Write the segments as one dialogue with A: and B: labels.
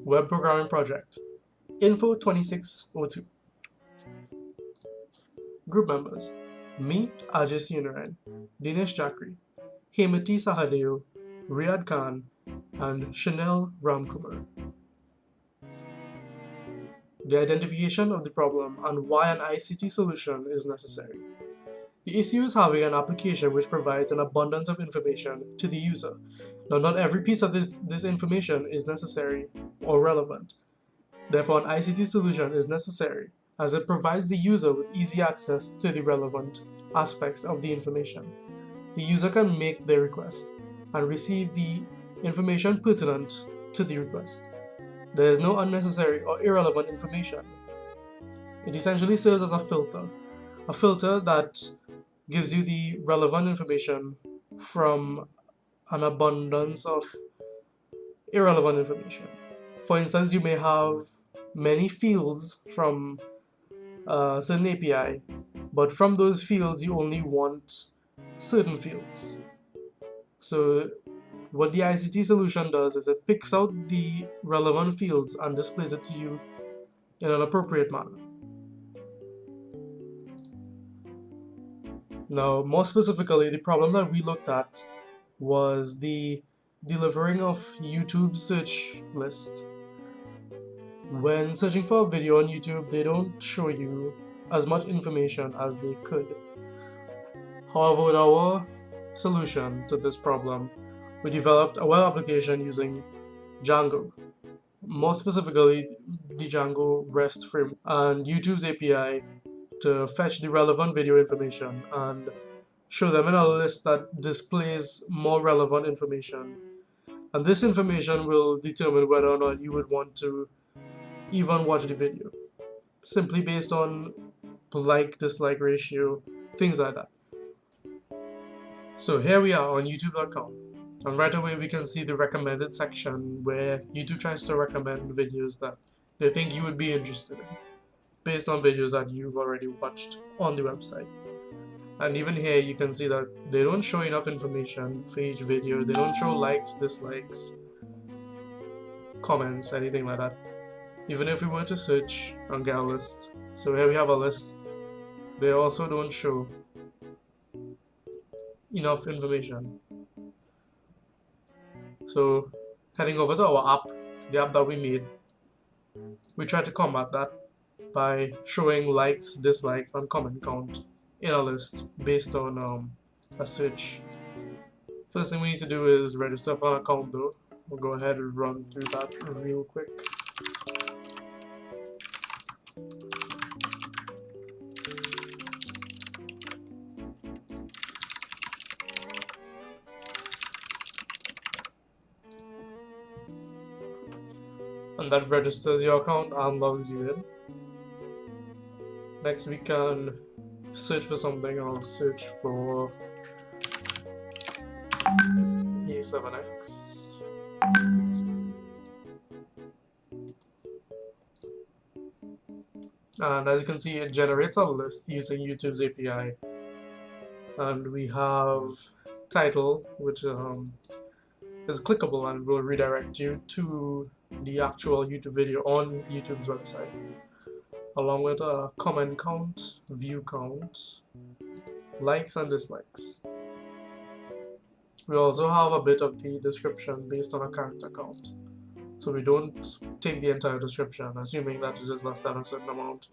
A: Web Programming Project, Info 2602. Group members: me, Ajay Unaren, Dinesh Chakri, Hemati Sahadeo, Riyad Khan, and Chanel Ramkumar. The identification of the problem and why an ICT solution is necessary. The issue is having an application which provides an abundance of information to the user. Now, not every piece of this information is necessary or relevant. Therefore, an ICT solution is necessary as it provides the user with easy access to the relevant aspects of the information. The user can make their request and receive the information pertinent to the request. There is no unnecessary or irrelevant information. It essentially serves as a filter that gives you the relevant information from an abundance of irrelevant information. For instance, you may have many fields from a certain API, but from those fields you only want certain fields. So what the ICT solution does is it picks out the relevant fields and displays it to you in an appropriate manner. Now, more specifically, the problem that we looked at was the delivering of YouTube search list. When searching for a video on YouTube, they don't show you as much information as they could. However, with our solution to this problem, we developed a web application using Django, more specifically the Django REST framework and YouTube's API to fetch the relevant video information and show them in a list that displays more relevant information. And this information will determine whether or not you would want to even watch the video, simply based on like-dislike ratio, things like that. So here we are on youtube.com, and right away we can see the recommended section where YouTube tries to recommend videos that they think you would be interested in, based on videos that you've already watched on the website. And even here you can see that they don't show enough information for each video. They don't show likes, dislikes, comments, anything like that. Even if we were to search and get a list, so here we have a list, they also don't show enough information. So heading over to our app, the app that we made, we try to combat that by showing likes, dislikes, and comment count in a list based on a search. First thing we need to do is register for an account though. We'll go ahead and run through that real quick. And that registers your account and logs you in. Next we can search for something. I'll search for A7X. And as you can see, it generates a list using YouTube's API. And we have title, which is clickable and will redirect you to the actual YouTube video on YouTube's website, along with a comment count, view count, likes and dislikes. We also have a bit of the description based on a character count. So we don't take the entire description, assuming that it is less than a certain amount.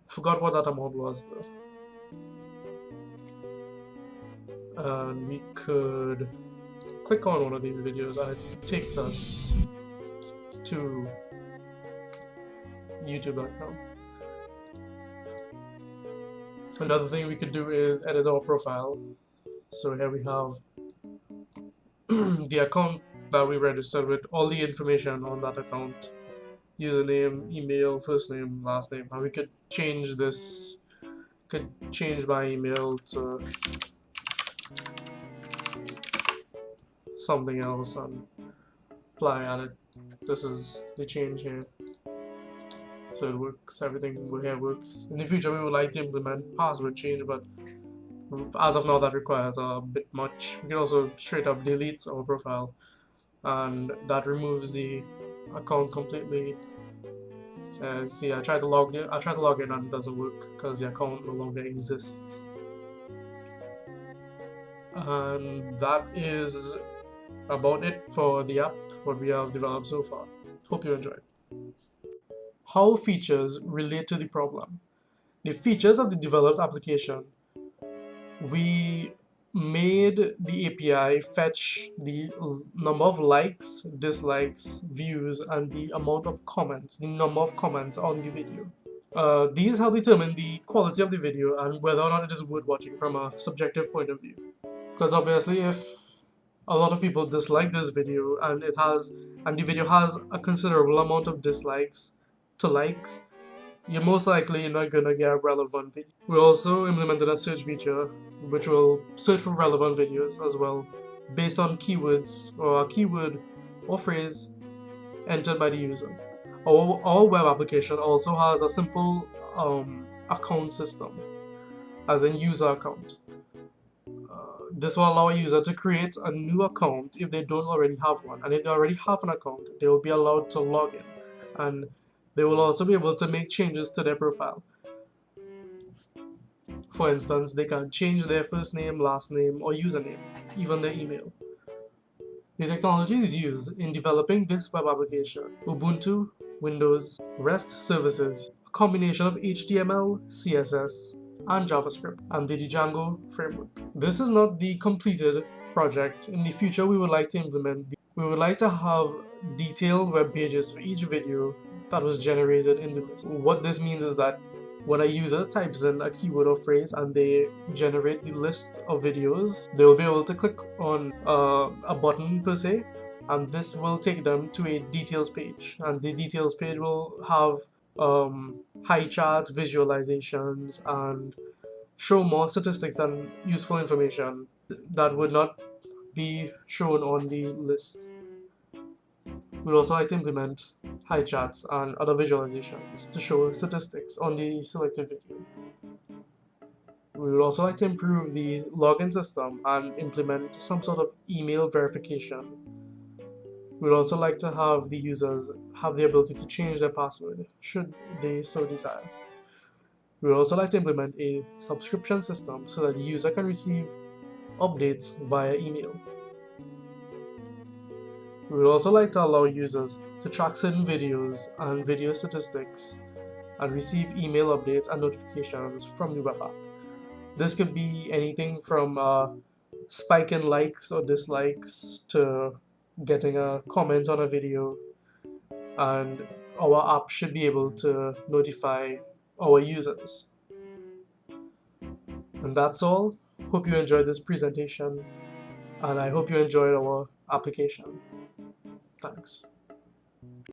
A: Forgot what that amount was though. And we could click on one of these videos and it takes us to youtube.com. Another thing we could do is edit our profile. So here we have the account that we registered with, all the information on that account, username, email, first name, last name, and we could change this, could change my email to something else and apply on it. This is the change here. So it works, everything here works. In the future we would like to implement password change, but as of now that requires a bit much. We can also straight up delete our profile, and that removes the account completely. See, I tried to log in and it doesn't work because the account no longer exists. And that is about it for the app, what we have developed so far. Hope you enjoyed. How features relate to the problem. The features of the developed application, we made the API fetch the number of likes, dislikes, views, and the amount of comments, the number of comments on the video. These help determine the quality of the video and whether or not it is worth watching from a subjective point of view. Because obviously, if a lot of people dislike this video and the video has a considerable amount of dislikes to likes, you're most likely not gonna get a relevant video. We also implemented a search feature which will search for relevant videos as well based on keywords or a keyword or phrase entered by the user. Our web application also has a simple account system, as in user account. This will allow a user to create a new account if they don't already have one, and if they already have an account, they will be allowed to log in, and they will also be able to make changes to their profile. For instance, they can change their first name, last name, or username, even their email. The technology is used in developing this web application: Ubuntu, Windows, REST services, a combination of HTML, CSS, and JavaScript, and the Django framework. This is not the completed project. In the future, we would like to have detailed web pages for each video that was generated in the list. What this means is that when a user types in a keyword or phrase and they generate the list of videos, they will be able to click on a button per se, and this will take them to a details page. And the details page will have high charts, visualizations, and show more statistics and useful information that would not be shown on the list. We'd also like to implement high charts and other visualizations to show statistics on the selected video. We would also like to improve the login system and implement some sort of email verification. We'd also like to have the users have the ability to change their password should they so desire. We would also like to implement a subscription system so that the user can receive updates via email. We would also like to allow users to track certain videos and video statistics and receive email updates and notifications from the web app. This could be anything from spike in likes or dislikes to getting a comment on a video, and our app should be able to notify our users. And that's all. Hope you enjoyed this presentation, and I hope you enjoyed our application. Thanks.